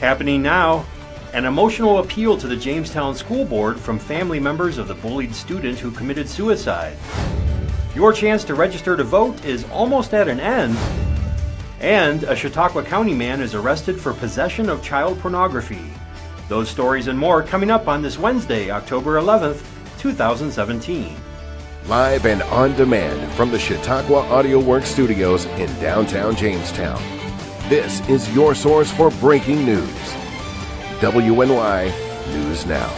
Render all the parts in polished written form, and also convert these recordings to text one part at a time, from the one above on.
Happening now, an emotional appeal to the Jamestown School Board from family members of the bullied student who committed suicide. Your chance to register to vote is almost at an end. And a Chautauqua County man is arrested for possession of child pornography. Those stories and more coming up on this Wednesday, October 11th, 2017. Live and on demand from the Chautauqua Audio Works studios in downtown Jamestown. This is your source for breaking news. WNY News Now.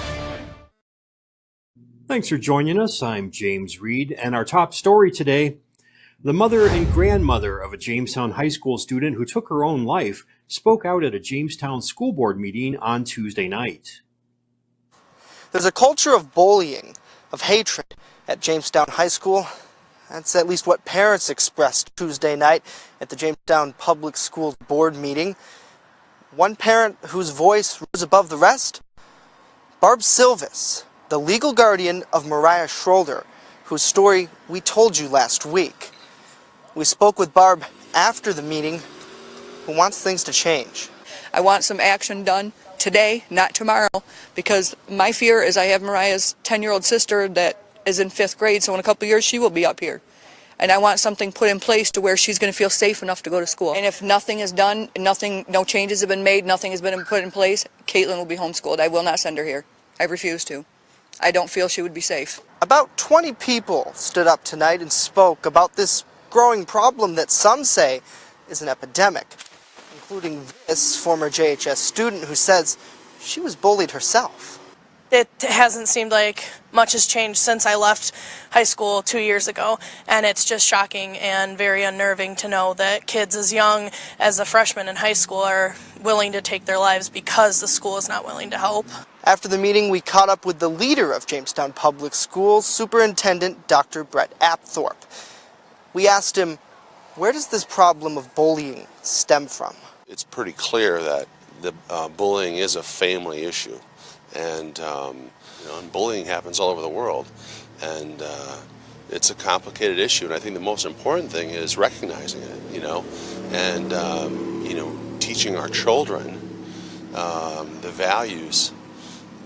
Thanks for joining us. I'm James Reed, and our top story today, the mother and grandmother of a Jamestown high school student who took her own life spoke out at a Jamestown school board meeting on Tuesday night. There's a culture of bullying, of hatred at Jamestown High School. That's at least what parents expressed Tuesday night at the Jamestown Public Schools board meeting. One parent whose voice rose above the rest? Barb Silvis, the legal guardian of Mariah Schroeder, whose story we told you last week. We spoke with Barb after the meeting, who wants things to change. I want some action done today, not tomorrow, because my fear is I have Mariah's 10-year-old sister that is in 5th grade, so in a couple of years she will be up here. And I want something put in place to where she's going to feel safe enough to go to school. And if nothing is done, no changes have been made, nothing has been put in place, Caitlin will be homeschooled. I will not send her here. I refuse to. I don't feel she would be safe. About 20 people stood up tonight and spoke about this growing problem that some say is an epidemic, including this former JHS student who says she was bullied herself. It hasn't seemed like much has changed since I left high school 2 years ago, and it's just shocking and very unnerving to know that kids as young as a freshman in high school are willing to take their lives because the school is not willing to help. After the meeting, we caught up with the leader of Jamestown Public Schools, Superintendent Dr. Brett Apthorpe. We asked him, where does this problem of bullying stem from? It's pretty clear that the bullying is a family issue. And, and bullying happens all over the world, and it's a complicated issue. And I think the most important thing is recognizing it, and teaching our children the values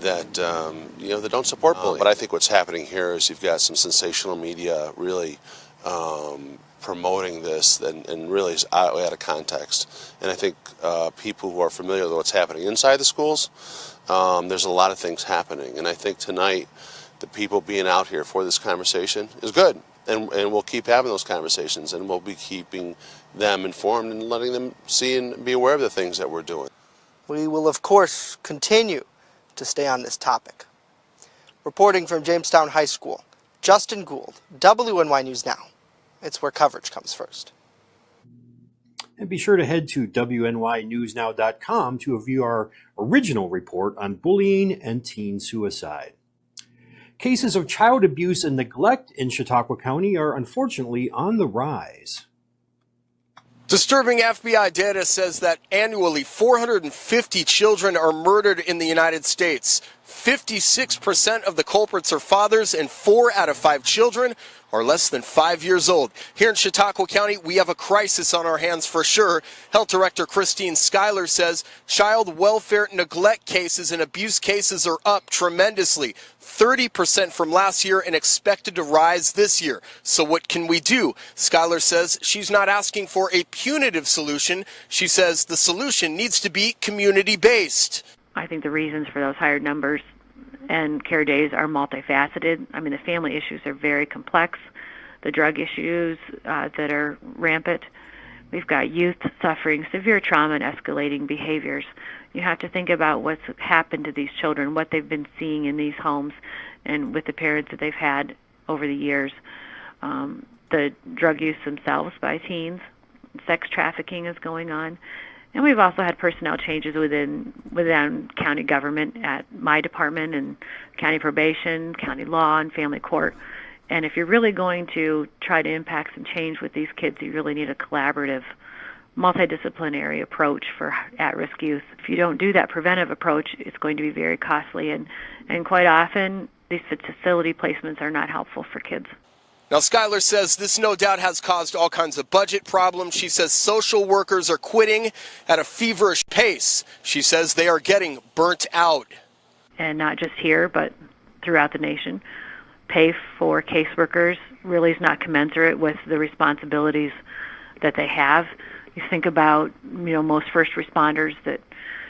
that that don't support bullying. But I think what's happening here is you've got some sensational media really promoting this and really is out of context. And I think people who are familiar with what's happening inside the schools. There's a lot of things happening, and I think tonight the people being out here for this conversation is good, and we'll keep having those conversations, and we'll be keeping them informed and letting them see and be aware of the things that we're doing. We will, of course, continue to stay on this topic. Reporting from Jamestown High School, Justin Gould, WNY News Now. It's where coverage comes first. And be sure to head to WNYNewsNow.com to view our original report on bullying and teen suicide. Cases of child abuse and neglect in Chautauqua County are unfortunately on the rise. Disturbing FBI data says that annually 450 children are murdered in the United States. 56% of the culprits are fathers, and 4 out of 5 children are less than 5 years old. Here in Chautauqua County, we have a crisis on our hands for sure. Health Director Christine Schuyler says child welfare neglect cases and abuse cases are up tremendously, 30% from last year and expected to rise this year. So what can we do? Schuyler says she's not asking for a punitive solution. She says the solution needs to be community-based. I think the reasons for those higher numbers and care days are multifaceted. I mean, the family issues are very complex. The drug issues that are rampant. We've got youth suffering severe trauma and escalating behaviors. You have to think about what's happened to these children, what they've been seeing in these homes and with the parents that they've had over the years. The drug use themselves by teens. Sex trafficking is going on. And we've also had personnel changes within county government at my department and county probation, county law, and family court. And if you're really going to try to impact some change with these kids, you really need a collaborative, multidisciplinary approach for at-risk youth. If you don't do that preventive approach, it's going to be very costly. And quite often, these facility placements are not helpful for kids. Now, Schuyler says this no doubt has caused all kinds of budget problems. She says social workers are quitting at a feverish pace. She says they are getting burnt out. And not just here, but throughout the nation. Pay for caseworkers really is not commensurate with the responsibilities that they have. You think about, most first responders that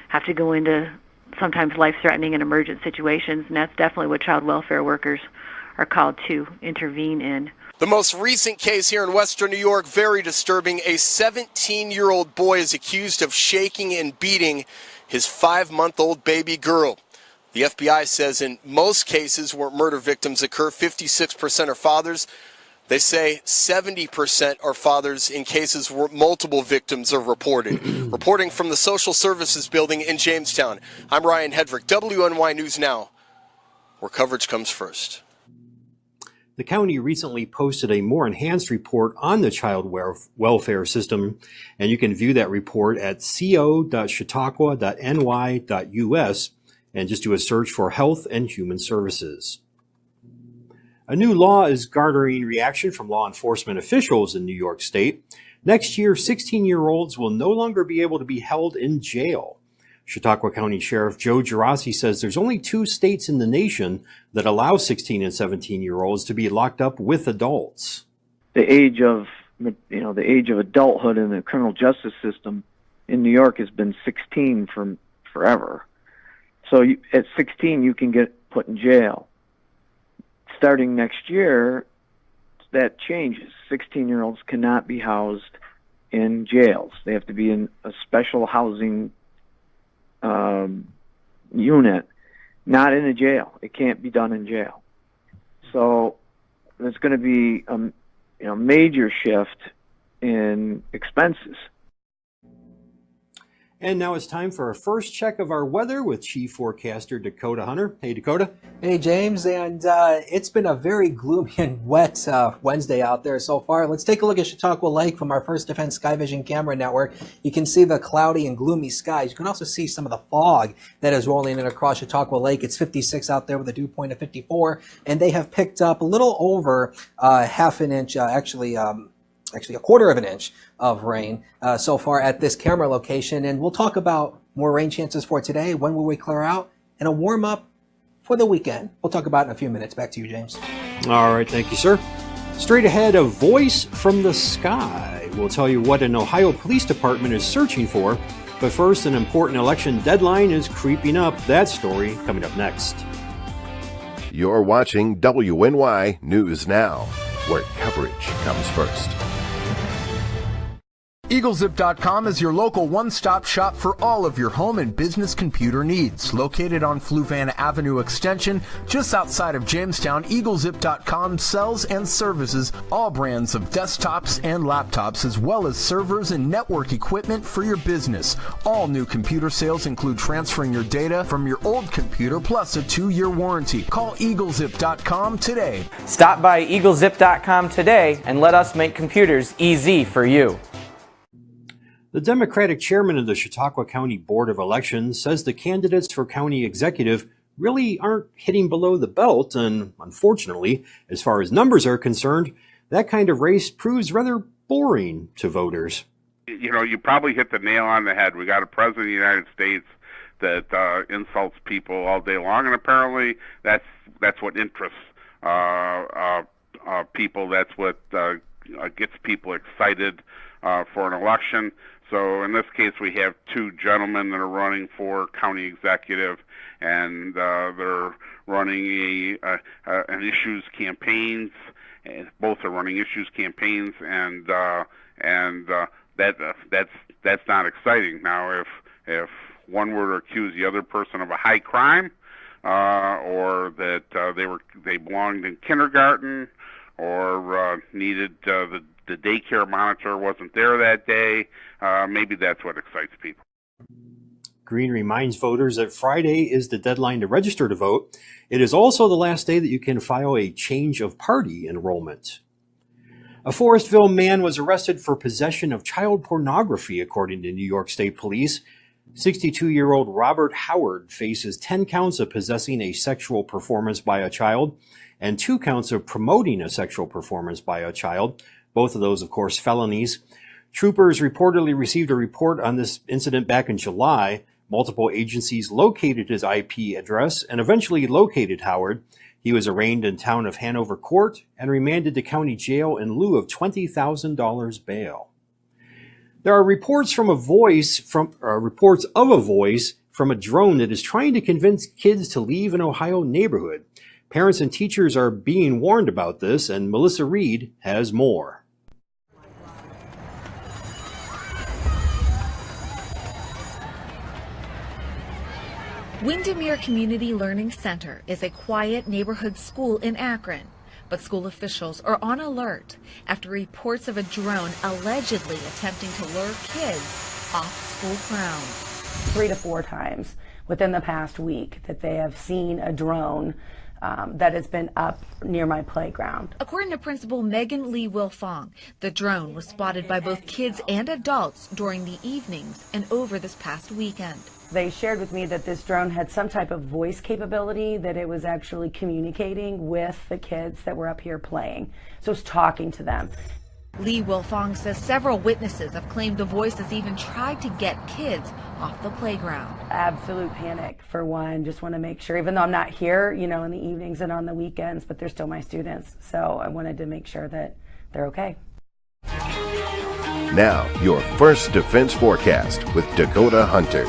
have to go into sometimes life-threatening and emergent situations, and that's definitely what child welfare workers are called to intervene in. The most recent case here in Western New York, very disturbing. A 17-year-old boy is accused of shaking and beating his 5-month-old baby girl. The FBI says in most cases where murder victims occur, 56% are fathers. They say 70% are fathers in cases where multiple victims are reported. Reporting from the Social Services Building in Jamestown, I'm Ryan Hedrick, WNY News Now, where coverage comes first. The county recently posted a more enhanced report on the child welfare system, and you can view that report at co.chautauqua.ny.us and just do a search for Health and Human Services. A new law is garnering reaction from law enforcement officials in New York State. Next year, 16-year-olds will no longer be able to be held in jail. Chautauqua County Sheriff Joe Gerasi says there's only 2 states in the nation that allow 16 and 17-year-olds to be locked up with adults. The age of adulthood in the criminal justice system in New York has been 16 from forever. So at 16, you can get put in jail. Starting next year, that changes. 16-year-olds cannot be housed in jails. They have to be in a special housing unit, not in a jail. It can't be done in jail. So there's going to be a major shift in expenses. And now it's time for our first check of our weather with Chief Forecaster Dakota Hunter. Hey, Dakota. Hey, James. And it's been a very gloomy and wet Wednesday out there so far. Let's take a look at Chautauqua Lake from our First Defense Sky Vision camera network. You can see the cloudy and gloomy skies. You can also see some of the fog that is rolling in across Chautauqua Lake. It's 56 out there with a dew point of 54. And they have picked up a little over half an inch, actually a quarter of an inch of rain so far at this camera location. And we'll talk about more rain chances for today, when will we clear out, and a warm up for the weekend. We'll talk about it in a few minutes. Back to you, James. All right, thank you, sir. Straight ahead, a voice from the sky. We'll tell you what an Ohio police department is searching for. But first, an important election deadline is creeping up. That story coming up next. You're watching WNY News Now, where coverage comes first. EagleZip.com is your local one-stop shop for all of your home and business computer needs. Located on Fluvan Avenue Extension, just outside of Jamestown, EagleZip.com sells and services all brands of desktops and laptops, as well as servers and network equipment for your business. All new computer sales include transferring your data from your old computer, plus a 2-year warranty. Call EagleZip.com today. Stop by EagleZip.com today and let us make computers easy for you. The Democratic chairman of the Chautauqua County Board of Elections says the candidates for county executive really aren't hitting below the belt, and unfortunately, as far as numbers are concerned, that kind of race proves rather boring to voters. You probably hit the nail on the head. We got a president of the United States that insults people all day long, and apparently that's what interests people. That's what gets people excited for an election. So in this case, we have 2 gentlemen that are running for county executive, and they're running an issues campaigns. And both are running issues campaigns, and that's not exciting. Now, if one were to accuse the other person of a high crime, or that they belonged in kindergarten, or needed the daycare monitor wasn't there that day, maybe that's what excites people. Green reminds voters that Friday is the deadline to register to vote. It is also the last day that you can file a change of party enrollment. A Forestville man was arrested for possession of child pornography, according to New York State Police. 62-year-old Robert Howard faces 10 counts of possessing a sexual performance by a child and 2 counts of promoting a sexual performance by a child. Both of those, of course, felonies. Troopers reportedly received a report on this incident back in July. Multiple agencies located his IP address and eventually located Howard. He was arraigned in town of Hanover Court and remanded to county jail in lieu of $20,000 bail. There are reports of a voice from a drone that is trying to convince kids to leave an Ohio neighborhood. Parents and teachers are being warned about this, and Melissa Reed has more. Windermere Community Learning Center is a quiet neighborhood school in Akron, but school officials are on alert after reports of a drone allegedly attempting to lure kids off school grounds. 3 to 4 times within the past week that they have seen a drone that has been up near my playground. According to Principal Megan Lee Wilfong, the drone was spotted by both kids and adults during the evenings and over this past weekend. They shared with me that this drone had some type of voice capability, that it was actually communicating with the kids that were up here playing. So it's talking to them. Lee Wilfong says several witnesses have claimed the voice has even tried to get kids off the playground. Absolute panic, for one. Just want to make sure, even though I'm not here, in the evenings and on the weekends, but they're still my students. So I wanted to make sure that they're okay. Now, your First Defense Forecast with Dakota Hunter.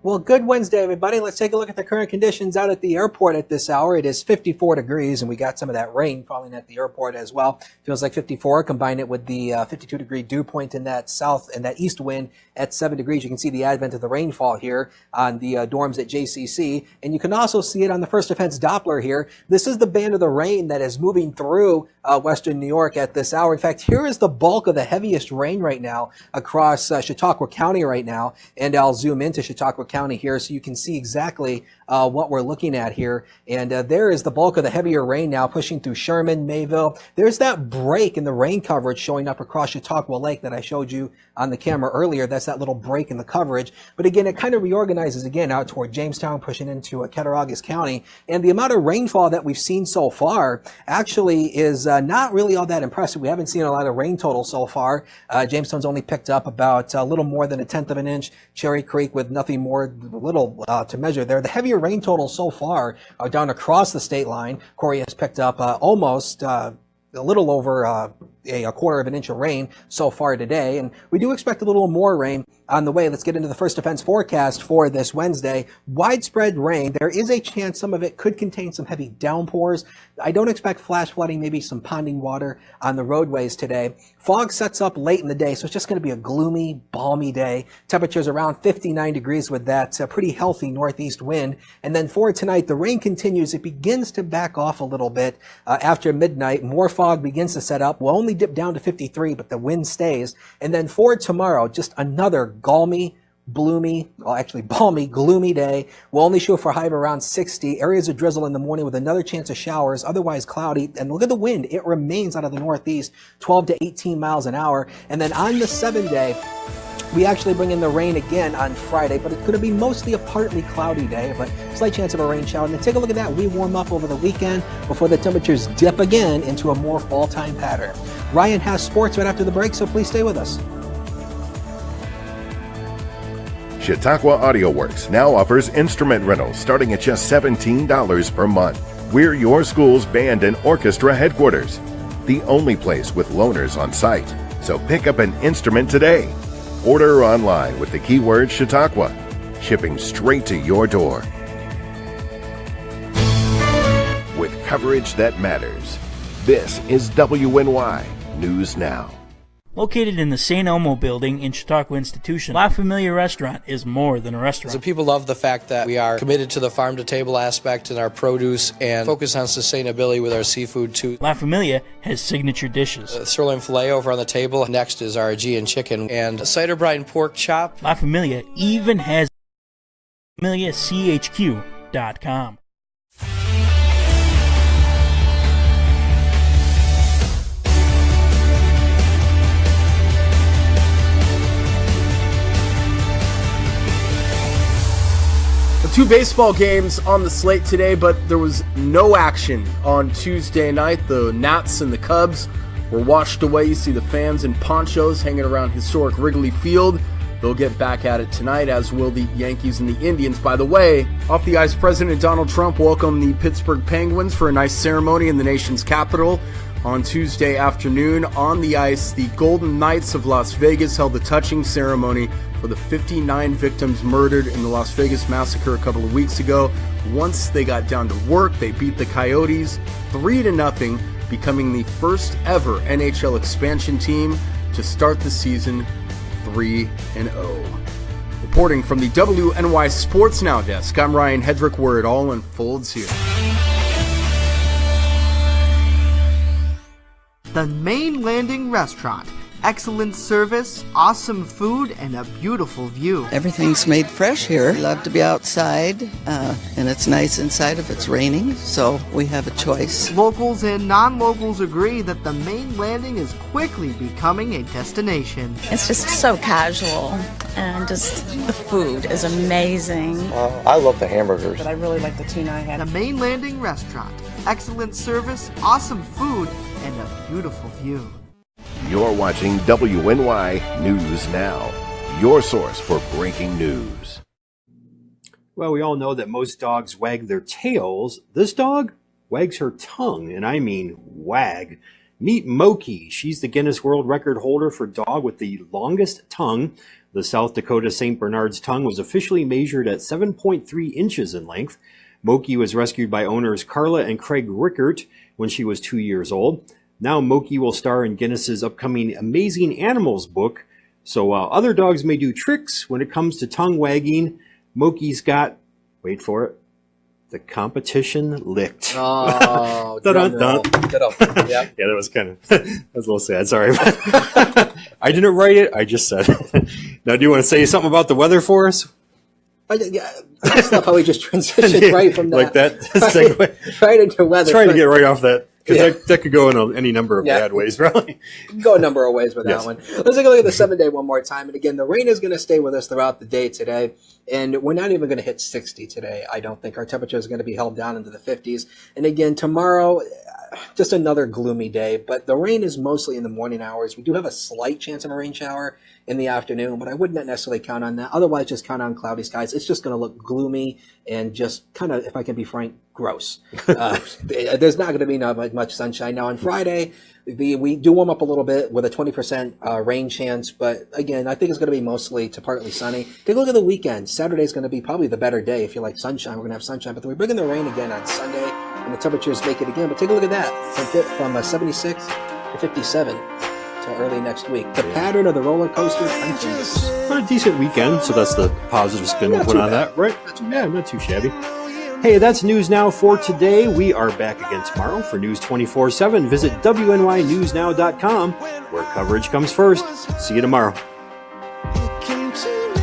Well, good Wednesday, everybody. Let's take a look at the current conditions out at the airport at this hour. It is 54 degrees, and we got some of that rain falling at the airport as well. Feels like 54. Combine it with the 52-degree dew point in that south and that east wind at 7 degrees. You can see the advent of the rainfall here on the dorms at JCC, and you can also see it on the First Defense Doppler here. This is the band of the rain that is moving through western New York at this hour. In fact, here is the bulk of the heaviest rain right now across Chautauqua County right now, and I'll zoom into Chautauqua County here so you can see exactly what we're looking at here. And there is the bulk of the heavier rain now pushing through Sherman, Mayville. There's that break in the rain coverage showing up across Chautauqua Lake that I showed you on the camera earlier. That's that little break in the coverage. But again, it kind of reorganizes again out toward Jamestown, pushing into Cattaraugus County. And the amount of rainfall that we've seen so far actually is not really all that impressive. We haven't seen a lot of rain total so far. Jamestown's only picked up about a little more than 1/10 of an inch. Cherry Creek with nothing more, little to measure there. The heavier rain totals so far are down across the state line. Corey has picked up almost a little over a 1/4 of an inch of rain so far today, and we do expect a little more rain on the way. Let's get into the First Defense forecast for this Wednesday. Widespread rain. There is a chance some of it could contain some heavy downpours. I don't expect flash flooding, maybe some ponding water on the roadways today. Fog sets up late in the day, so it's just going to be a gloomy, balmy day. Temperatures around 59 degrees with that pretty healthy northeast wind. And then for tonight, the rain continues. It begins to back off a little bit after midnight. More fog begins to set up. We'll only dip down to 53, but the wind stays. And then for tomorrow, just another balmy, gloomy day. We'll only shoot for a high of around 60. Areas of drizzle in the morning with another chance of showers, otherwise cloudy. And look at the wind. It remains out of the northeast, 12 to 18 miles an hour. And then on the 7-day, we actually bring in the rain again on Friday, but it's going to be mostly a partly cloudy day, but slight chance of a rain shower. And then take a look at that. We warm up over the weekend before the temperatures dip again into a more fall time pattern. Ryan has sports right after the break, so please stay with us. Chautauqua Audio Works now offers instrument rentals starting at just $17 per month. We're your school's band and orchestra headquarters, the only place with loaners on site. So pick up an instrument today. Order online with the keyword Chautauqua, shipping straight to your door. With coverage that matters, this is WNY News Now. Located in the St. Elmo building in Chautauqua Institution, La Familia Restaurant is more than a restaurant. So people love the fact that we are committed to the farm-to-table aspect in our produce and focus on sustainability with our seafood too. La Familia has signature dishes. Sirloin filet over on the table. Next is our Aegean chicken and cider brine pork chop. La Familia even has FamiliaCHQ.com. 2 baseball games on the slate today, but there was no action on Tuesday night. The Nats and the Cubs were washed away. You see the fans in ponchos hanging around historic Wrigley Field. They'll get back at it tonight, as will the Yankees and the Indians. By the way, off the ice, President Donald Trump welcomed the Pittsburgh Penguins for a nice ceremony in the nation's capital. On Tuesday afternoon, on the ice, the Golden Knights of Las Vegas held the touching ceremony for the 59 victims murdered in the Las Vegas massacre a couple of weeks ago. Once they got down to work, they beat the Coyotes 3-0, becoming the first ever NHL expansion team to start the season 3-0. Reporting from the WNY Sports Now desk, I'm Ryan Hedrick, where it all unfolds here. The Main Landing Restaurant. Excellent service, awesome food, and a beautiful view. Everything's made fresh here. We love to be outside, and it's nice inside if it's raining, so we have a choice. Locals and non-locals agree that the Main Landing is quickly becoming a destination. It's just so casual, and just the food is amazing. I love the hamburgers. But I really like the tuna I had. The Main Landing Restaurant. Excellent service, awesome food, and a beautiful view. You're watching WNY News Now, your source for breaking news. Well, we all know that most dogs wag their tails. This dog wags her tongue, and I mean wag. Meet Moki. She's the Guinness World Record holder for dog with the longest tongue. The South Dakota St. Bernard's tongue was officially measured at 7.3 inches in length. Moki was rescued by owners Carla and Craig Rickert when she was 2 years old. Now Moki will star in Guinness's upcoming Amazing Animals book. So while other dogs may do tricks when it comes to tongue wagging, Moki's got, wait for it, the competition licked. Oh, dun, dun, dun. Get up. Yep. Yeah, that was kind of, that was a little sad. Sorry. I didn't write it. I just said it. Now, do you want to say something about the weather for us? I love how we just transitioned right from that. Like that segue. Right into weather. Trying to get right off that. Because that could go in any number of bad ways, probably. Go a number of ways with that one. Let's take a look at the 7-day one more time. And again, the rain is going to stay with us throughout the day today. And we're not even going to hit 60 today. I don't think our temperature is going to be held down into the 50s. And again, tomorrow, just another gloomy day. But the rain is mostly in the morning hours. We do have a slight chance of a rain shower in the afternoon, but I would not necessarily count on that. Otherwise, just count on cloudy skies. It's just going to look gloomy and just kind of, if I can be frank, gross. There's not going to be much sunshine. Now on Friday, we do warm up a little bit with a 20% rain chance, but again, I think it's going to be mostly to partly sunny. Take a look at the weekend. Saturday's going to be probably the better day if you like sunshine. We're going to have sunshine, but then we bring in the rain again on Sunday, and the temperatures make it again. But take a look at that, from 76 to 57. Till early next week. The pattern of the roller coaster continues. A decent weekend, so that's the positive spin we'll put on that, right? Not too shabby. Hey, that's News Now for today. We are back again tomorrow for News 24/7. Visit WNYNewsNow.com, where coverage comes first. See you tomorrow. It came to